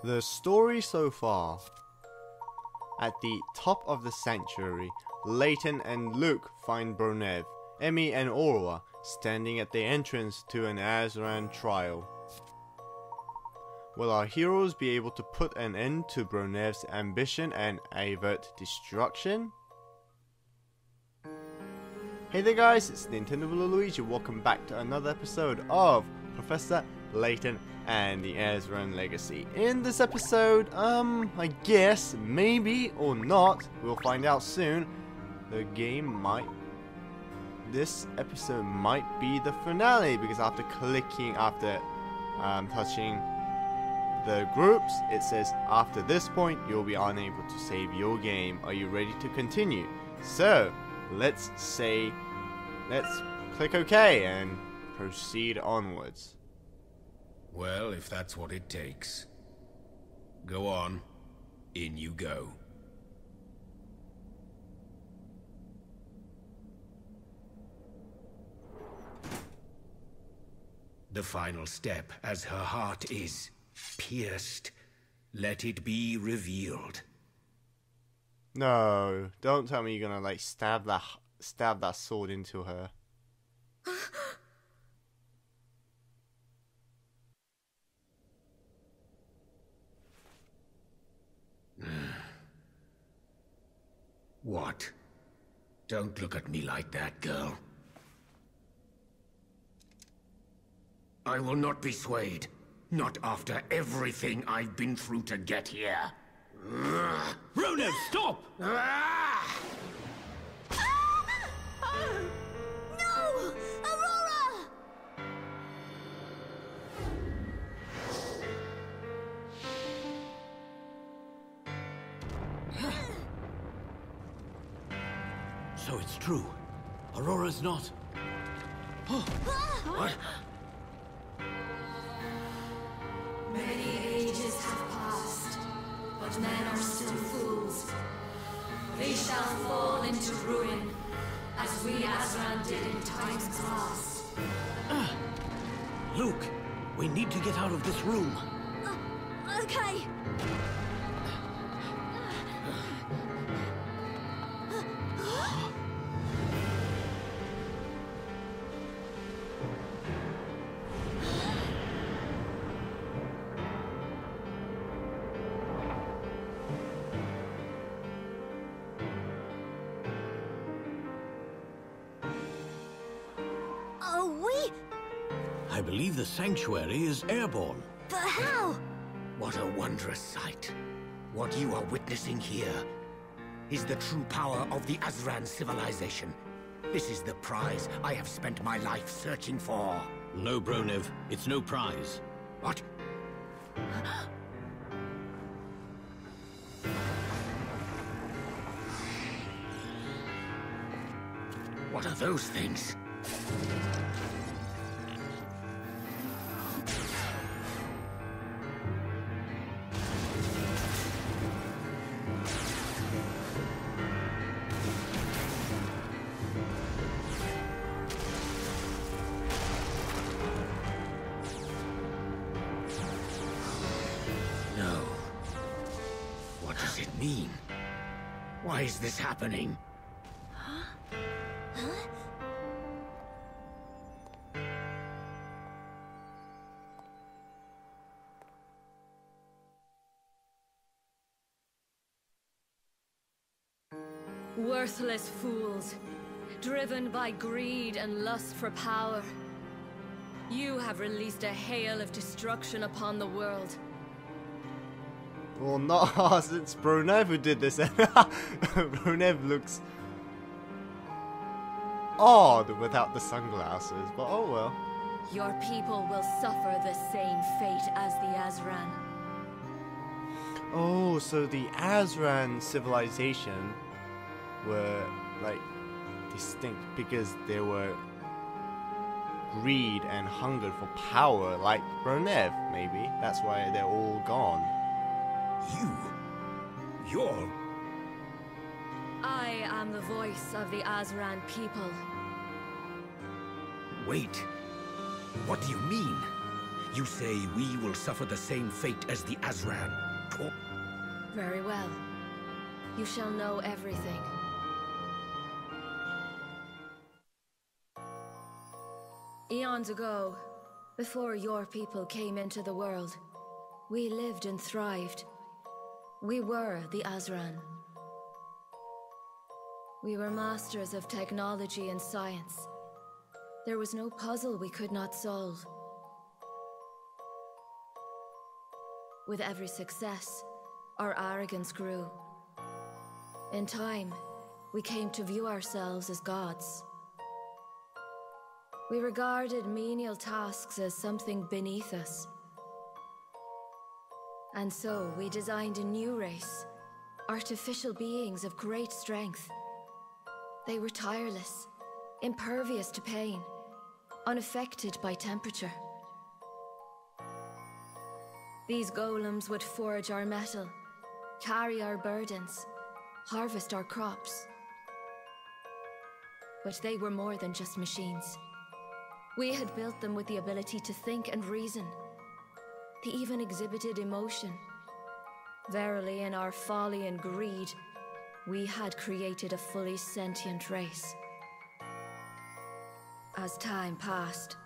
The story so far. At the top of the sanctuary, Layton and Luke find Bronev, Emmy and Aurora standing at the entrance to an Azran trial. Will our heroes be able to put an end to Bronev's ambition and avert destruction? Hey there guys, it's nintendoblueluigi. Welcome back to another episode of Professor Layton and the Azran Legacy. In this episode, I guess, maybe or not, we'll find out soon, this episode might be the finale, because after touching the groups, it says after this point you'll be unable to save your game. Are you ready to continue? So let's click OK and proceed onwards. Well, if that's what it takes. Go on. In you go. The final step, as her heart is pierced. Let it be revealed. No, don't tell me you're gonna like stab that sword into her. What? Don't look at me like that, girl. I will not be swayed. Not after everything I've been through to get here. Bronev, stop! No! Aurora! So it's true. Aurora's not. What? Many ages have passed, but men are still fools. They shall fall into ruin, as we Azran did in times past. Luke, we need to get out of this room. Okay. I believe the sanctuary is airborne. But how? What a wondrous sight. What you are witnessing here is the true power of the Azran civilization. This is the prize I have spent my life searching for. No, Bronev, it's no prize. What? What are those things? No. What does it mean? Why is this happening? Worthless fools, driven by greed and lust for power. You have released a hail of destruction upon the world. Well, not us, it's Bronev who did this. Bronev looks odd without the sunglasses, but oh well. Your people will suffer the same fate as the Azran. Oh, so the Azran civilization were like distinct because they were greed and hunger for power, like Bronev, maybe. That's why they're all gone. You're... I am the voice of the Azran people. Wait. What do you mean? You say we will suffer the same fate as the Azran. Or Very well. You shall know everything. Eons ago, before your people came into the world, we lived and thrived. We were the Azran. We were masters of technology and science. There was no puzzle we could not solve. With every success, our arrogance grew. In time, we came to view ourselves as gods. We regarded menial tasks as something beneath us. And so we designed a new race, artificial beings of great strength. They were tireless, impervious to pain, unaffected by temperature. These golems would forge our metal, carry our burdens, harvest our crops. But they were more than just machines. We had built them with the ability to think and reason. They even exhibited emotion. Verily, in our folly and greed, we had created a fully sentient race. As time passed,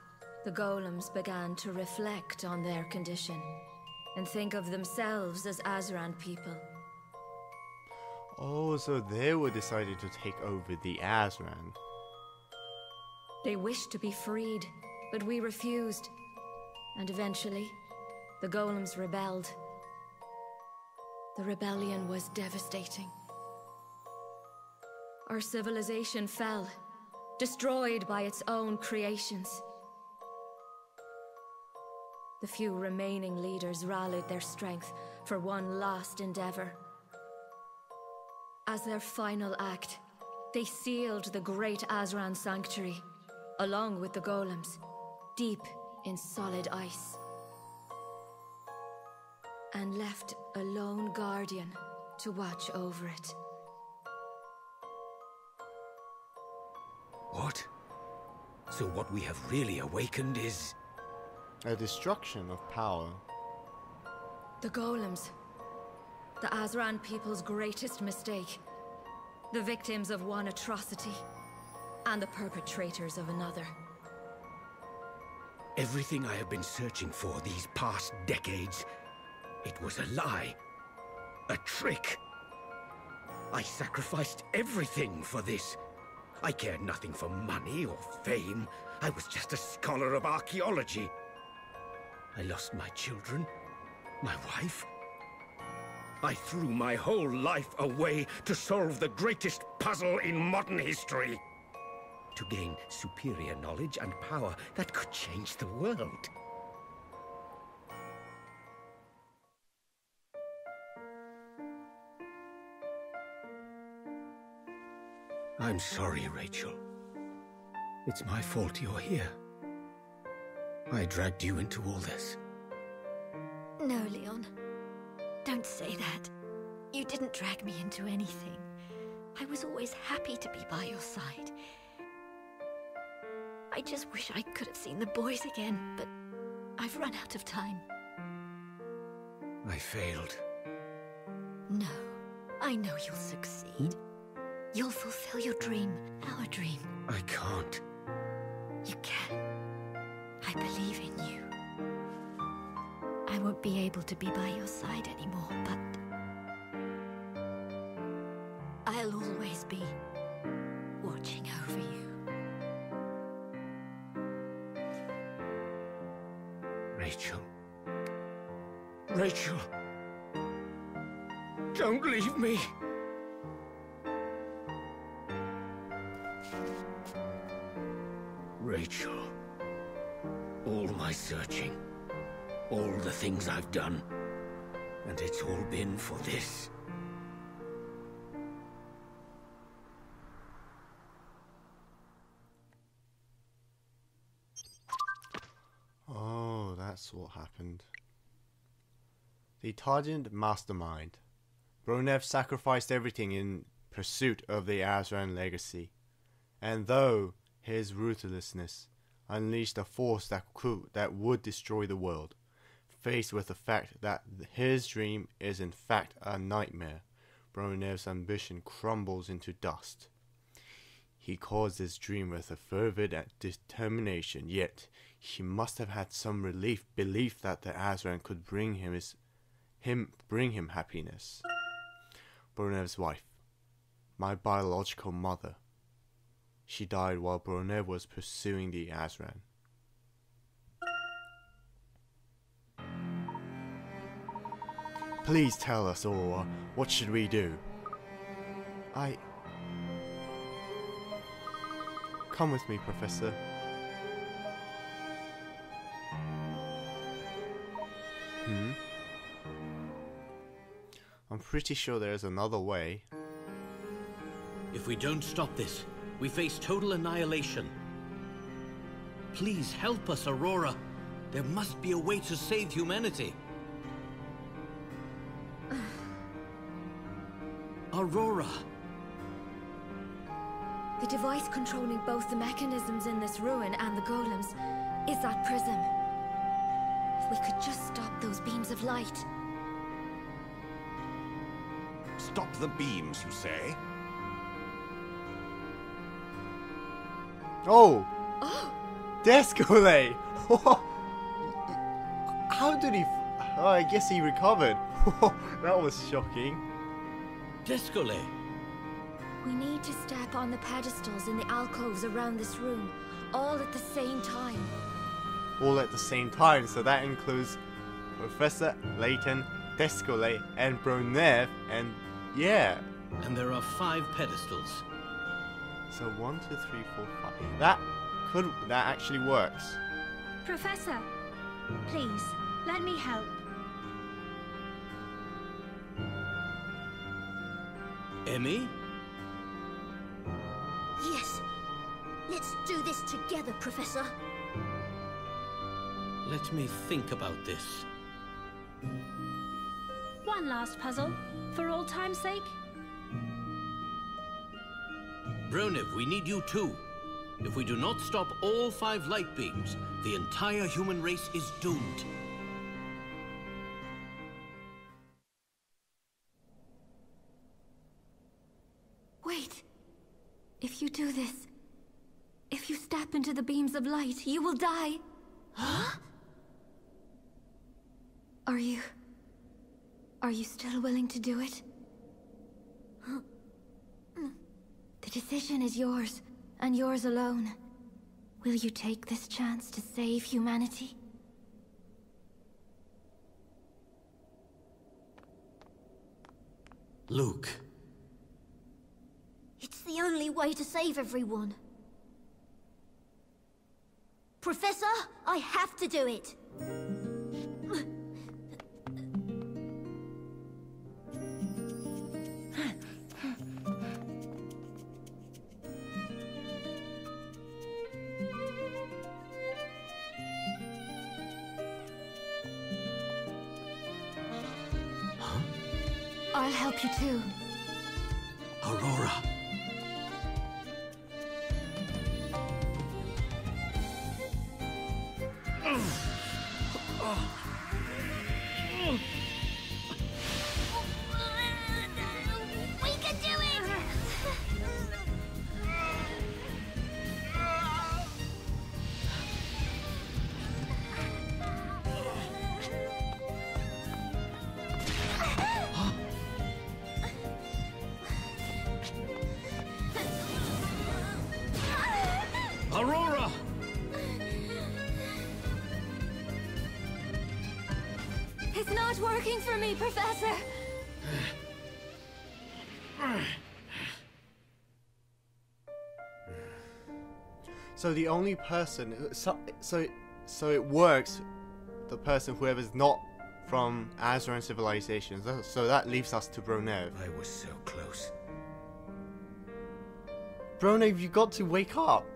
the golems began to reflect on their condition and think of themselves as Azran people. Oh, so they were decided to take over the Azran. They wished to be freed, but we refused. And eventually, the golems rebelled. The rebellion was devastating. Our civilization fell, destroyed by its own creations. The few remaining leaders rallied their strength for one last endeavor. As their final act, they sealed the great Azran sanctuary, along with the golems, deep in solid ice, and left a lone guardian to watch over it. what? So what we have really awakened is... A destruction of power. The golems, the Azran people's greatest mistake, the victims of one atrocity, and the perpetrators of another. Everything I have been searching for these past decades, it was a lie. A trick. I sacrificed everything for this. I cared nothing for money or fame. I was just a scholar of archaeology. I lost my children, my wife. I threw my whole life away to solve the greatest puzzle in modern history. To gain superior knowledge and power that could change the world. I'm sorry, Rachel. It's my fault you're here. I dragged you into all this. No, Leon. Don't say that. You didn't drag me into anything. I was always happy to be by your side. I just wish I could have seen the boys again, but I've run out of time. I failed. No, I know you'll succeed. You'll fulfill your dream, our dream. I can't. You can. I believe in you. I won't be able to be by your side anymore, but I'll always be watching over you. Rachel. Rachel. Don't leave me. Rachel. All my searching. All the things I've done. And it's all been for this. Oh, that's what happened. The Targent Mastermind. Bronev sacrificed everything in pursuit of the Azran legacy. And though his ruthlessness unleashed a force that would destroy the world. Faced with the fact that his dream is in fact a nightmare, Bronev's ambition crumbles into dust. He calls his dream with a fervid determination, yet he must have had some belief that the Azran could bring him happiness. Bronev's wife, my biological mother. She died while Bronev was pursuing the Azran. Please tell us, Aurora, what should we do? Come with me, Professor. I'm pretty sure there's another way. If we don't stop this, we face total annihilation. Please help us, Aurora. There must be a way to save humanity. Aurora. The device controlling both the mechanisms in this ruin and the golems is that prism. If we could just stop those beams of light. Stop the beams, you say? Oh! Descole! How did he... Oh, I guess he recovered. That was shocking. Descole. We need to step on the pedestals in the alcoves around this room, all at the same time. All at the same time, so that includes Professor Layton, Descole, and Bronev, and yeah. And there are 5 pedestals. So 1, 2, 3, 4, 5. That actually works. Professor, please, let me help. Emmy? Yes. Let's do this together, Professor. Let me think about this. One last puzzle, for all time's sake. Bronev, we need you too. If we do not stop all 5 light beams, the entire human race is doomed. Wait. If you do this, if you step into the beams of light, you will die. Huh? Are you still willing to do it? The decision is yours, and yours alone. Will you take this chance to save humanity? Luke. It's the only way to save everyone. Professor, I have to do it. I'll help you too. Aurora. We can do it! Aurora! It's not working for me, Professor! So the only person, so it works. The person, whoever's not from Azran civilization. So that leaves us to Bronev. I was so close. Bronev, you got to wake up.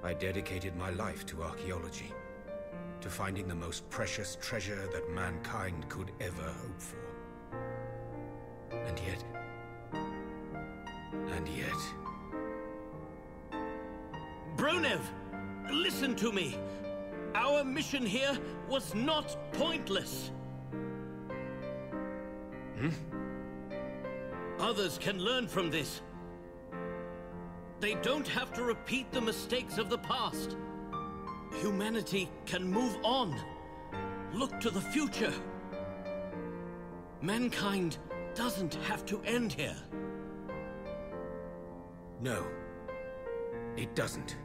I dedicated my life to archaeology. to finding the most precious treasure that mankind could ever hope for. And yet... Bronev, listen to me. Our mission here was not pointless. Others can learn from this. They don't have to repeat the mistakes of the past. Humanity can move on. Look to the future. Mankind doesn't have to end here. No, it doesn't.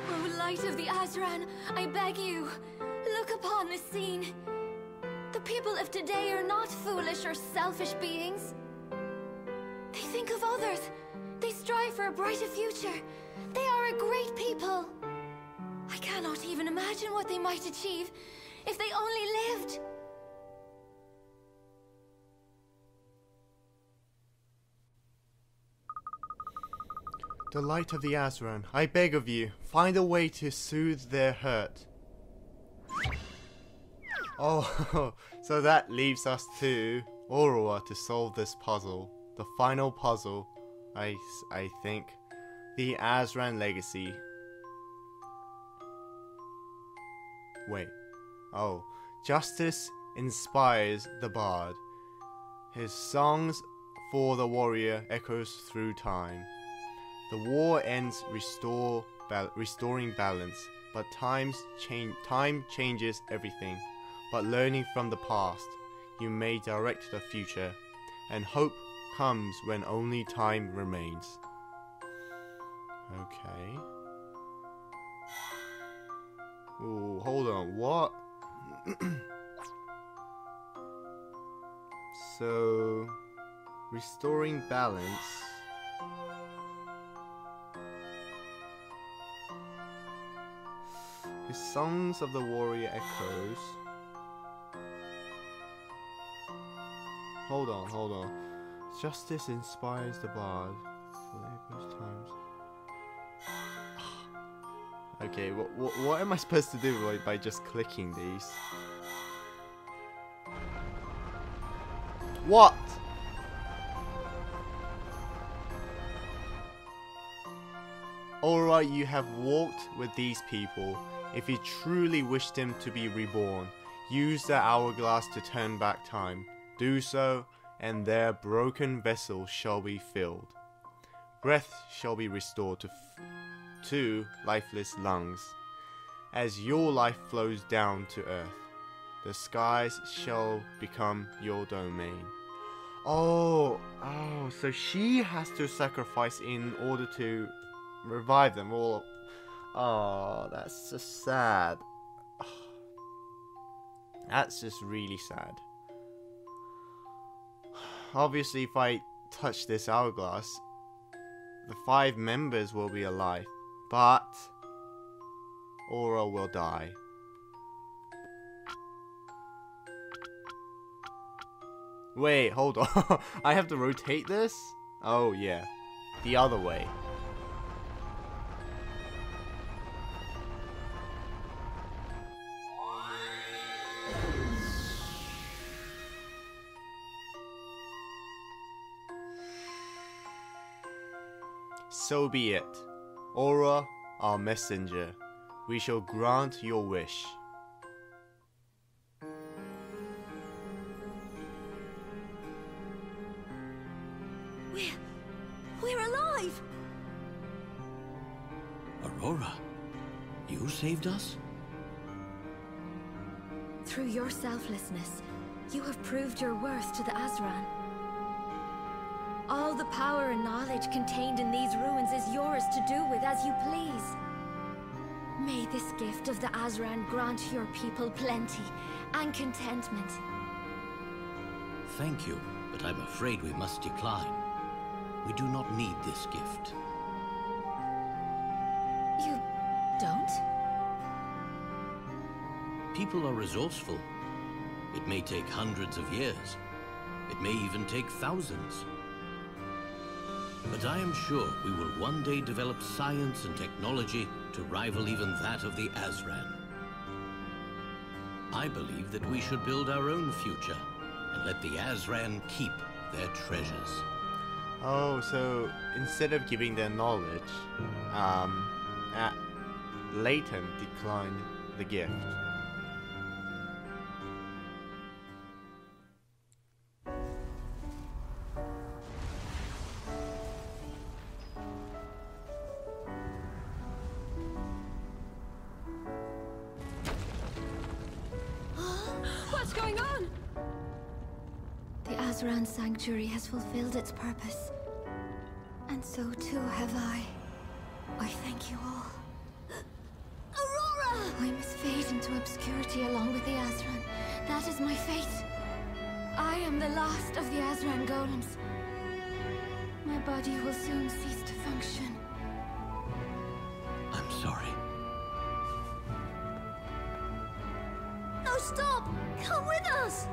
Oh, light of the Azran, I beg you, look upon this scene. The people of today are not foolish or selfish beings. They think of others. They strive for a brighter future. They are a great people. I cannot even imagine what they might achieve if they only lived. The light of the Azran, I beg of you, find a way to soothe their hurt. Oh, so that leaves us to Aurora to solve this puzzle. The final puzzle, I think. The Azran Legacy. Wait. Oh. Justice inspires the bard. His songs for the warrior echoes through time. The war ends restoring balance, but time changes everything. But learning from the past, you may direct the future, and hope comes when only time remains. Okay. Ooh, hold on, what? So, restoring balance. His songs of the warrior echoes. Hold on. Justice inspires the bard. Times. Okay, what am I supposed to do by just clicking these? What? Alright, you have walked with these people. If you truly wish them to be reborn, use the hourglass to turn back time. Do so, and their broken vessel shall be filled. Breath shall be restored to lifeless lungs. As your life flows down to earth, the skies shall become your domain. Oh, so she has to sacrifice in order to revive them all. Oh, that's just sad. That's just really sad. Obviously, if I touch this hourglass, the 5 members will be alive, but Aura will die. Wait, hold on. I have to rotate this? Oh, yeah. the other way. So be it. Aura, our messenger, we shall grant your wish. We're alive! Aurora, you saved us? Through your selflessness, you have proved your worth to the Azran. All the power and knowledge contained in these ruins is yours to do with as you please. May this gift of the Azran grant your people plenty and contentment. Thank you, but I'm afraid we must decline. We do not need this gift. You don't? People are resourceful. It may take hundreds of years. It may even take thousands. But I am sure we will one day develop science and technology to rival even that of the Azran. I believe that we should build our own future and let the Azran keep their treasures. Oh, so instead of giving their knowledge, Layton declined the gift. What's going on? The Azran Sanctuary has fulfilled its purpose. And so too have I. I thank you all. Aurora! I must fade into obscurity along with the Azran. That is my fate. I am the last of the Azran golems. My body will soon cease to function. I'm sorry. No, stop! Come with us!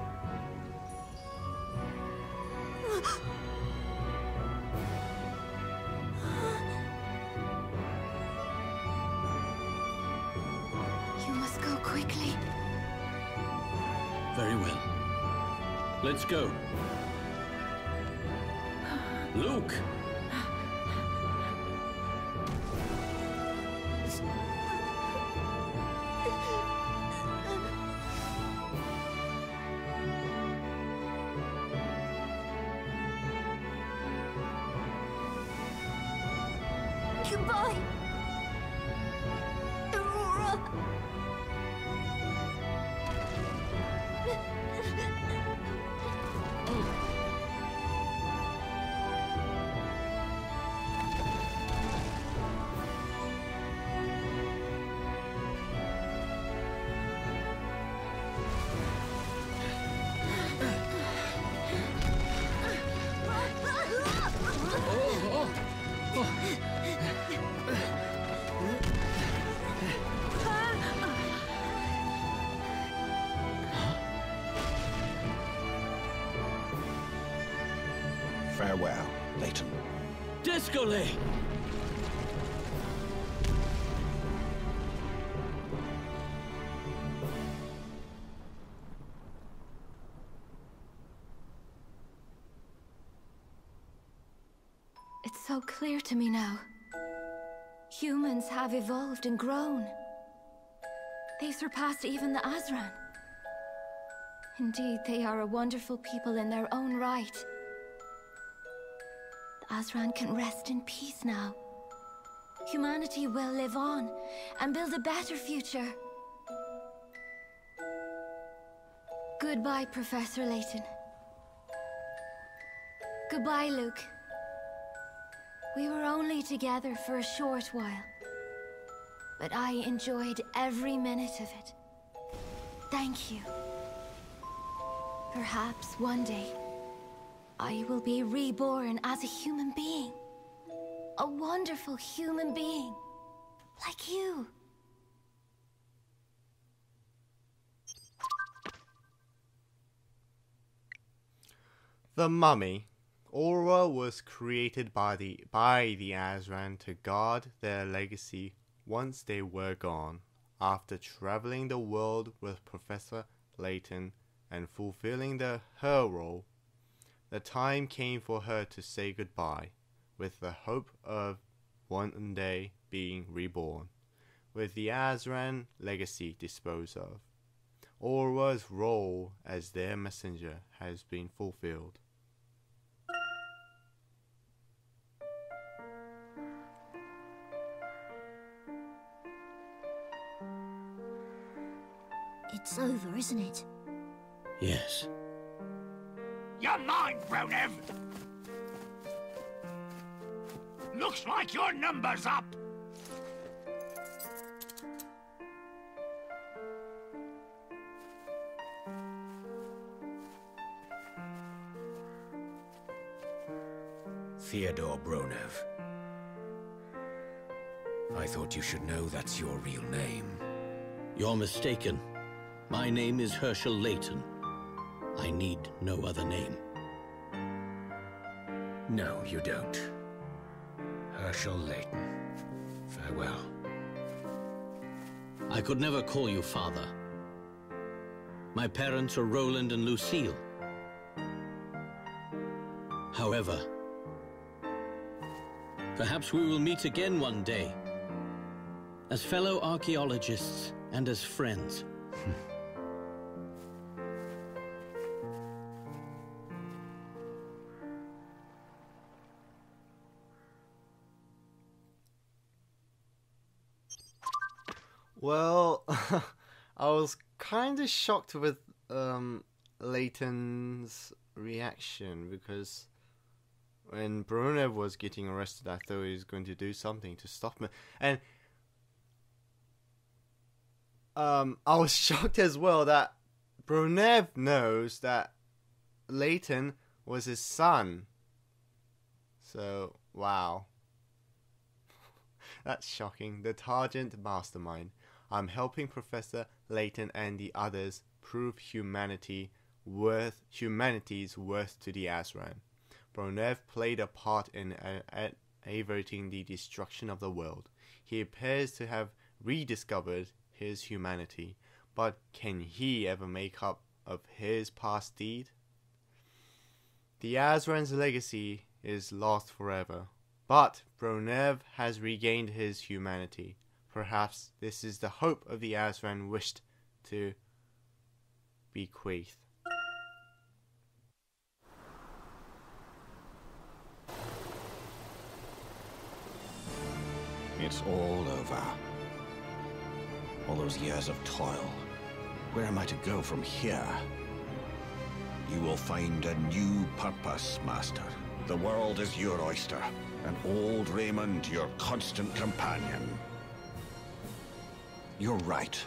You must go quickly. Very well. Let's go. Luke! Goodbye! Aurora! Farewell, Layton. Discolay! It's so clear to me now. Humans have evolved and grown. They surpassed even the Azran. Indeed, they are a wonderful people in their own right. The Azran can rest in peace now. Humanity will live on and build a better future. Goodbye, Professor Layton. Goodbye, Luke. We were only together for a short while, but I enjoyed every minute of it. Thank you. Perhaps one day, I will be reborn as a human being. A wonderful human being, like you. The mummy Aura was created by the Azran to guard their legacy once they were gone. After traveling the world with Professor Layton and fulfilling her role, the time came for her to say goodbye, with the hope of one day being reborn. With the Azran legacy disposed of, Aura's role as their messenger has been fulfilled. It's over, isn't it? Yes. You're mine, Bronev! Looks like your number's up! Theodore Bronev. I thought you should know that's your real name. You're mistaken. My name is Herschel Layton. I need no other name. No, you don't. Herschel Layton. Farewell. I could never call you father. My parents are Roland and Lucille. However, perhaps we will meet again one day, as fellow archaeologists and as friends. Well, I was kind of shocked with Layton's reaction, because when Bronev was getting arrested, I thought he was going to do something to stop him. And I was shocked as well that Bronev knows that Layton was his son. So, wow. That's shocking. The Targent Mastermind. I'm helping Professor Layton and the others prove humanity's worth to the Azran. Bronev played a part in averting the destruction of the world. He appears to have rediscovered his humanity, but can he ever make up of his past deed? The Azran's legacy is lost forever, but Bronev has regained his humanity. Perhaps this is the hope of the Azran wished to bequeath. It's all over. All those years of toil. Where am I to go from here? You will find a new purpose, Master. The world is your oyster, and old Raymond your constant companion. You're right.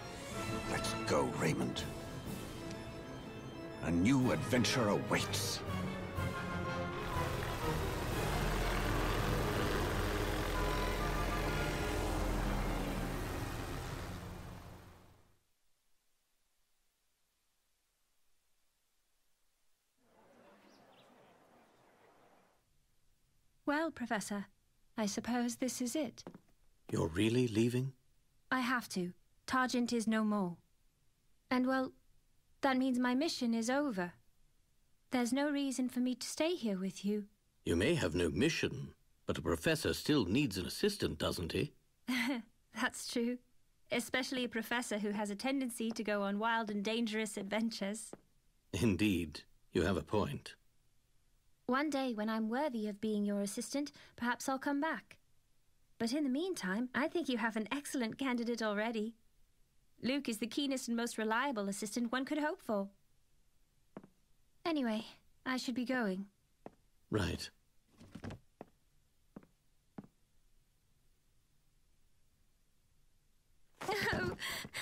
Let's go, Raymond. A new adventure awaits. Well, Professor, I suppose this is it. You're really leaving? I have to. Targent is no more. And, well, that means my mission is over. There's no reason for me to stay here with you. You may have no mission, but a professor still needs an assistant, doesn't he? That's true. Especially a professor who has a tendency to go on wild and dangerous adventures. Indeed, you have a point. One day, when I'm worthy of being your assistant, perhaps I'll come back. But in the meantime, I think you have an excellent candidate already. Luke is the keenest and most reliable assistant one could hope for. Anyway, I should be going. Right.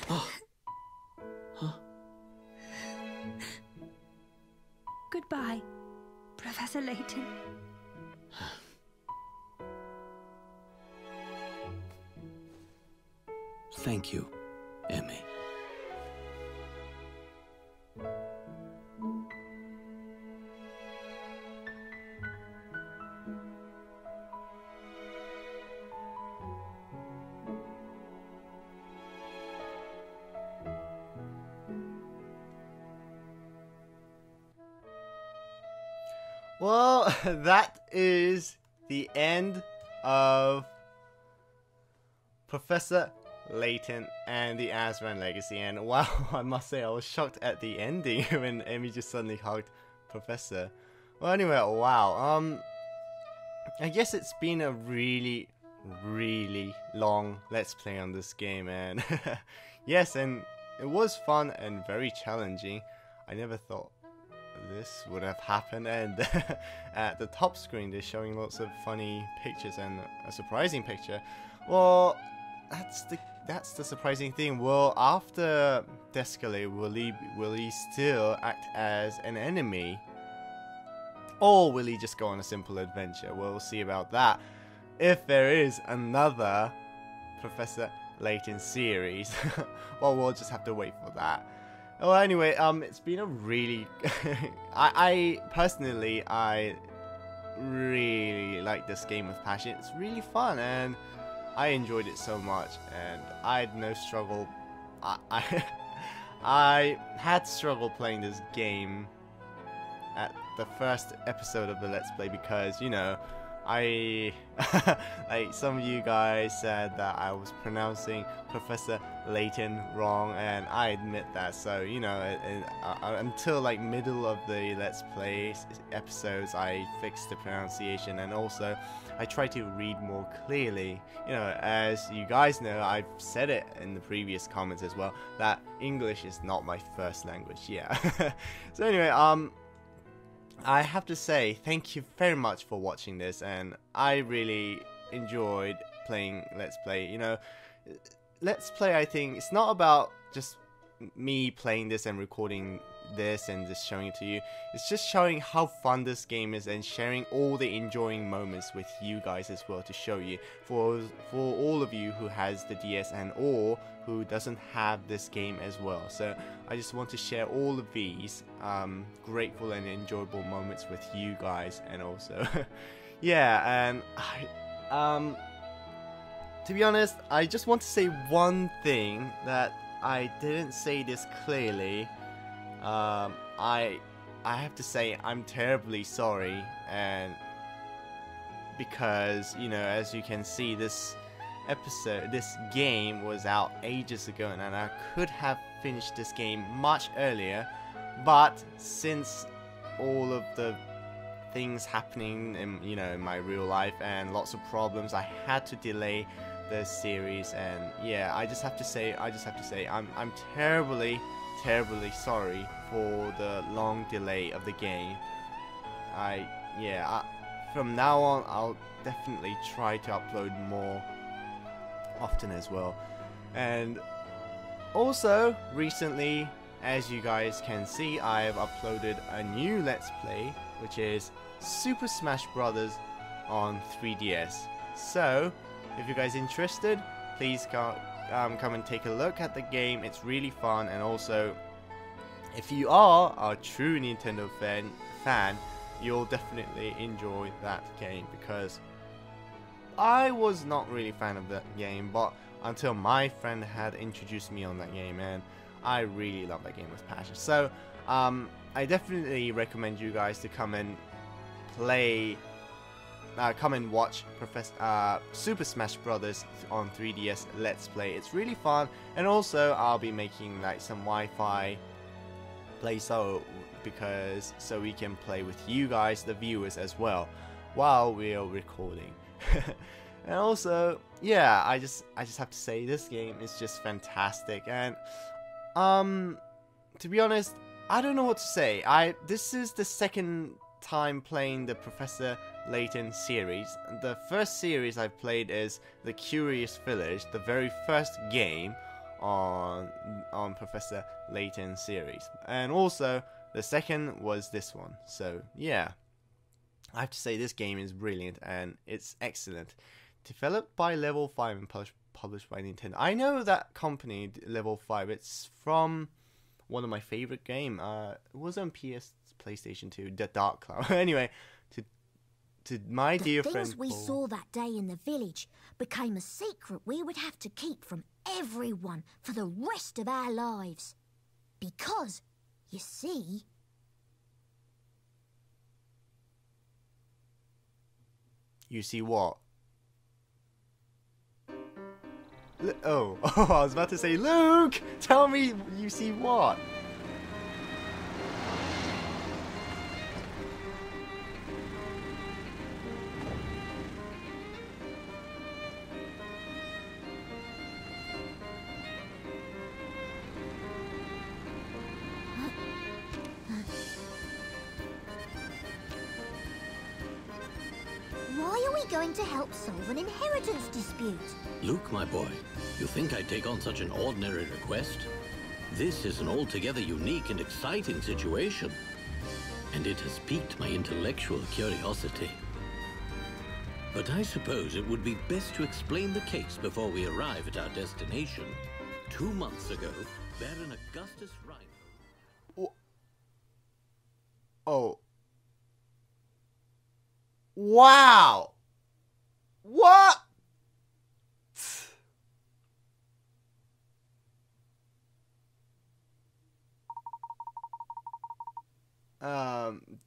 Oh. Huh? Goodbye, Professor Layton. Thank you, Emmy. Well, that is the end of Professor Layton and the Azran Legacy. And wow, I must say I was shocked at the ending when Emmy just suddenly hugged Professor. Well, anyway, wow. I guess it's been a really long Let's Play on this game, and yes, and it was fun and very challenging. I never thought this would have happened, and at the top screen they're showing lots of funny pictures and a surprising picture. Well, that's the surprising thing. Well, after Descale, will he still act as an enemy, or will he just go on a simple adventure? We'll see about that if there is another Professor Layton series. Well, we'll just have to wait for that. Well, anyway, it's been a really I personally really like this game with passion. It's really fun, and I enjoyed it so much, and I had no struggle. I had struggle playing this game at the first episode of the Let's Play because, you know, like some of you guys said that I was pronouncing Professor Layton wrong, and I admit that. So, you know, until like middle of the Let's Play episodes, I fixed the pronunciation, and also I try to read more clearly. You know, as you guys know, I've said it in the previous comments as well, that English is not my first language. Yeah. So anyway, I have to say thank you very much for watching this, and I really enjoyed playing Let's Play. You know, Let's Play, I think it's not about just me playing this and recording this and just showing it to you. It's just showing how fun this game is and sharing all the enjoying moments with you guys as well, to show you for all of you who has the DS and or who doesn't have this game as well. So I just want to share all of these grateful and enjoyable moments with you guys, and also yeah, and to be honest, I just want to say one thing that I didn't say this clearly. I have to say I'm terribly sorry, and because, you know, as you can see, this game was out ages ago, and I could have finished this game much earlier, but since all of the things happening in, you know, in my real life and lots of problems, I had to delay the series. And yeah, I just have to say I'm terribly sorry for the long delay of the game. From now on I'll definitely try to upload more often as well. And also recently, as you guys can see, I've uploaded a new Let's Play, which is Super Smash Bros. On 3DS. So if you guys interested, please come and take a look at the game. It's really fun, and also if you are a true Nintendo fan, you'll definitely enjoy that game, because I was not really a fan of that game, but until my friend had introduced me on that game, and I really love that game with passion. So I definitely recommend you guys to come and play, come and watch Super Smash Bros. On 3DS Let's Play. It's really fun, and also I'll be making like some Wi-Fi play so we can play with you guys, the viewers, as well, while we're recording. And also, yeah, I just have to say this game is just fantastic, and to be honest, I don't know what to say. This is the second time playing the Professor Layton series. The first series I've played is The Curious Village, the very first game on Professor Layton series, and also the second was this one. So yeah, I have to say this game is brilliant and it's excellent. Developed by Level 5 and published by Nintendo. I know that company, Level 5. It's from one of my favorite game. It was on PlayStation 2, The Dark Cloud. Anyway, to my dear friend The things we saw that day in the village became a secret we would have to keep from everyone for the rest of our lives. Because, you see... You see what? Oh, I was about to say, Luke! Tell me you see what? Why are we going to help solve an inheritance dispute? Luke, my boy, you think I'd take on such an ordinary request? This is an altogether unique and exciting situation, and it has piqued my intellectual curiosity. But I suppose it would be best to explain the case before we arrive at our destination. 2 months ago, Baron Augustus Rhino... Oh. Wow! What?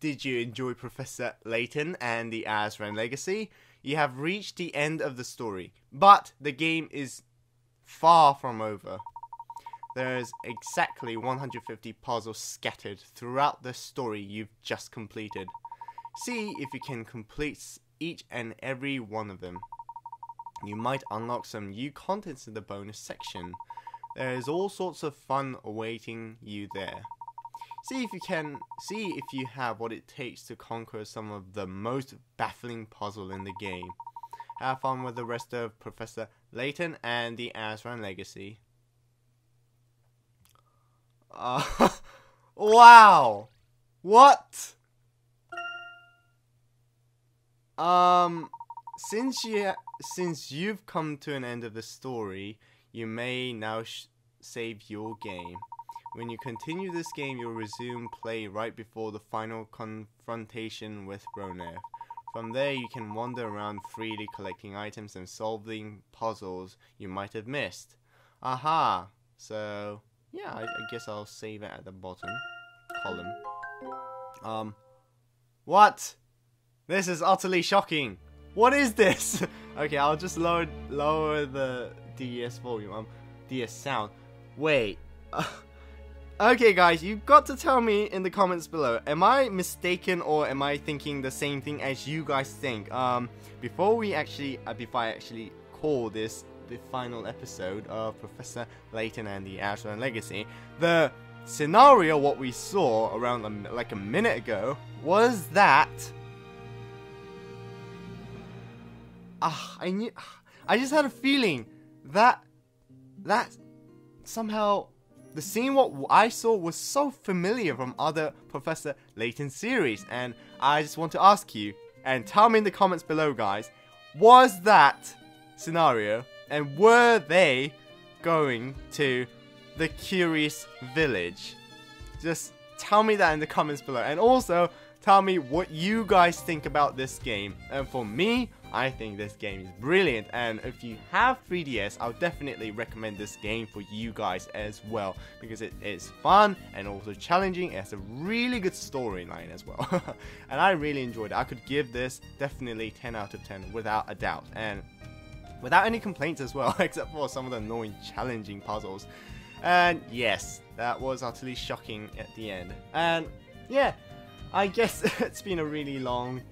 Did you enjoy Professor Layton and the Azran Legacy? You have reached the end of the story, but the game is far from over. There's exactly 150 puzzles scattered throughout the story you've just completed. See if you can complete each and every one of them. You might unlock some new contents in the bonus section. There is all sorts of fun awaiting you there. See if you have what it takes to conquer some of the most baffling puzzle in the game. Have fun with the rest of Professor Layton and the Azran Legacy. Wow! What? Since you've come to an end of the story, you may now save your game. When you continue this game, you'll resume play right before the final confrontation with Ronef. From there, you can wander around freely collecting items and solving puzzles you might have missed. Aha! So, yeah, I guess I'll save it at the bottom column. What? This is utterly shocking. What is this? Okay, I'll just lower the DS volume, DS sound. Wait. Okay, guys, you've got to tell me in the comments below. Am I mistaken or am I thinking the same thing as you guys think? Before I actually call this the final episode of Professor Layton and the Azran Legacy, the scenario what we saw around like a minute ago was that I just had a feeling that somehow the scene what I saw was so familiar from other Professor Layton series, and I just want to ask you, and tell me in the comments below, guys, was that scenario, and were they going to the Curious Village? Just tell me that in the comments below, and also tell me what you guys think about this game. And for me, I think this game is brilliant, and if you have 3DS, I'll definitely recommend this game for you guys as well, because it is fun and also challenging. It has a really good storyline as well, and I really enjoyed it. I could give this definitely 10 out of 10 without a doubt, and without any complaints as well, except for some of the annoying challenging puzzles. And yes, that was utterly shocking at the end. And yeah, I guess it's been a really long,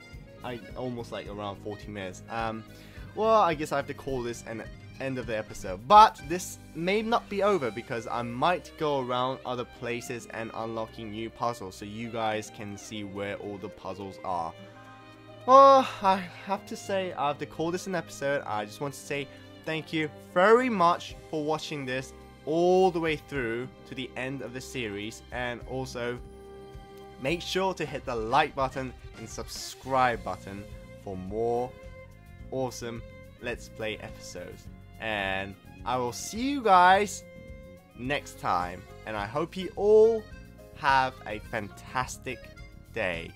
almost like around 40 minutes. Well, I guess I have to call this an end of the episode. But this may not be over, because I might go around other places and unlocking new puzzles, so you guys can see where all the puzzles are. Well, I have to say, I have to call this an episode. I just want to say thank you very much for watching this all the way through to the end of the series, and also make sure to hit the like button and subscribe button for more awesome Let's Play episodes. And I will see you guys next time, and I hope you all have a fantastic day.